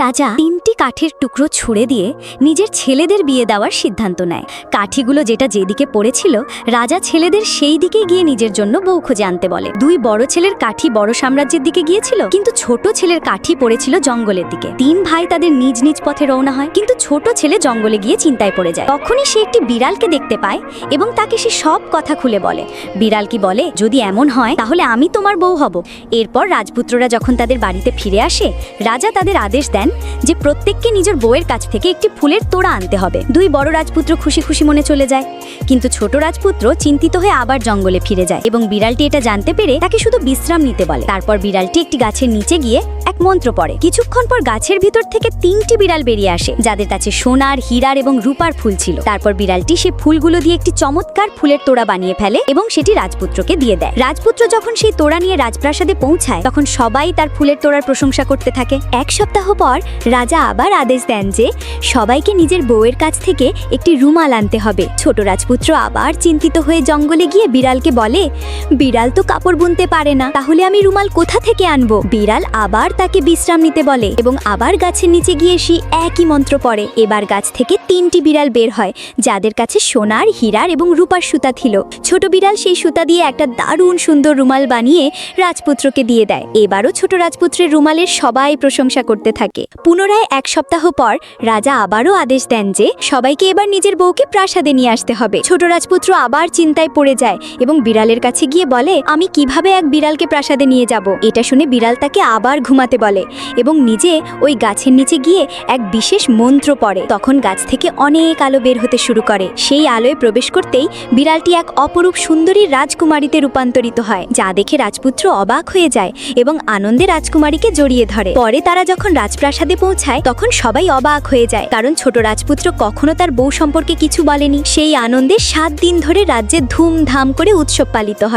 রাজা 3টি কাঠের টুকরো ছুঁড়ে দিয়ে নিজের ছেলেদের বিয়ে দেওয়ার সিদ্ধান্ত নেয়। কাঠিগুলো যেদিকে পড়েছিল, রাজা ছেলেদের সেই দিকে গিয়ে নিজের জন্য বউ খুঁজে আনতে বলে। 2 বড় ছেলের কাঠি বড় সাম্রাজ্যের দিকে গিয়েছিল, কিন্তু ছোট ছেলের কাঠি পড়েছিল জঙ্গলের দিকে। 3 ভাই তাদের নিজ নিজ পথে রওনা হয়, কিন্তু ছোট ছেলে জঙ্গলে গিয়ে চিন্তায় পড়ে যায়। তখনই সে একটি বিড়ালকে দেখতে পায় এবং তাকে সে সব কথা খুলে বলে। বিড়াল কি বলে, যদি এমন হয় তাহলে আমি তোমার বউ হব। এরপর রাজপুত্ররা যখন তাদের বাড়িতে ফিরে আসে, রাজা তাদের আদেশ দেন যে প্রত্যেককে নিজের বউয়ের কাছ থেকে একটি ফুলের তোড়া আনতে হবে। 2 বড় রাজপুত্র খুশি খুশি মনে চলে যায়, কিন্তু ছোট রাজপুত্র চিন্তিত হয়ে আবার জঙ্গলে ফিরে যায় এবং বিড়ালটি এটা জানতে পেরে তাকে শুধু বিশ্রাম নিতে বলে। তারপর বিড়ালটি একটি গাছের নিচে গিয়ে এক মন্ত্র পড়ে। কিছুক্ষণ পর গাছের ভিতর থেকে 3টি বিড়াল বেরিয়ে আসে, যাদের কাছে সোনার, হীরার এবং রূপার ফুল ছিল। তারপর বিড়ালটি সে ফুলগুলো দিয়ে একটি চমৎকার ফুলের তোড়া বানিয়ে ফেলে এবং সেটি রাজপুত্রকে দিয়ে দেয়। রাজপুত্র যখন সেই তোড়া নিয়ে রাজপ্রাসাদে পৌঁছায়, তখন সবাই তার ফুলের তোড়ার প্রশংসা করতে থাকে। 1 সপ্তাহ পর রাজা আবার আদেশ দেন যে সবাইকে নিজের বউয়ের কাছ থেকে একটি রুমাল আনতে হবে। ছোট রাজপুত্র আবার চিন্তিত হয়ে জঙ্গলে গিয়ে বিড়ালকে বলে, বিড়াল তো কাপড় বুনতে পারে না, তাহলে আমি রুমাল কোথা থেকে আনবো? বিড়াল আবার তাকে বিশ্রাম নিতে বলে এবং আবার গাছের নিচে গিয়ে সে একই মন্ত্র পড়ে। এবার গাছ থেকে 3টি বিড়াল বের হয়, যাদের কাছে সোনার, হীরার এবং রূপার সুতা ছিল। ছোট বিড়াল সেই সুতা দিয়ে একটা দারুণ সুন্দর রুমাল বানিয়ে রাজপুত্রকে দিয়ে দেয়। এবারও ছোট রাজপুত্রের রুমালের সবাই প্রশংসা করতে থাকে। পুনরায় 1 সপ্তাহ পর রাজা আবারও আদেশ দেন যে সবাইকে এবার নিজের বউকে প্রাসাদে নিয়ে আসতে হবে। ছোট রাজপুত্র আবার চিন্তায় পড়ে যায় এবং বিড়ালের কাছে গিয়ে বলে, আমি কিভাবে এক বিড়ালকে প্রাসাদে নিয়ে যাব? এটা শুনে বিড়াল তাকে আবার ঘুমাতে বলে এবং নিজে ওই গাছের নিচে গিয়ে এক বিশেষ মন্ত্র পড়ে। তখন গাছ থেকে অনেক আলো বের হতে শুরু করে। সেই আলোয় প্রবেশ করতেই বিড়ালটি এক অপরূপ সুন্দরী রাজকুমারীতে রূপান্তরিত হয়, যা দেখে রাজপুত্র অবাক হয়ে যায় এবং আনন্দে রাজকুমারীকে জড়িয়ে ধরে। পরে তারা যখন রাজপ্রাসাদে পৌঁছায়, তখন সবাই অবাক হয়ে যায়, কারণ ছোট রাজপুত্র কখনো তার বউ সম্পর্কে কিছু বলেনি। সেই আনন্দে 7 দিন ধরে রাজ্যে ধুমধাম করে উৎসব পালিত হয়।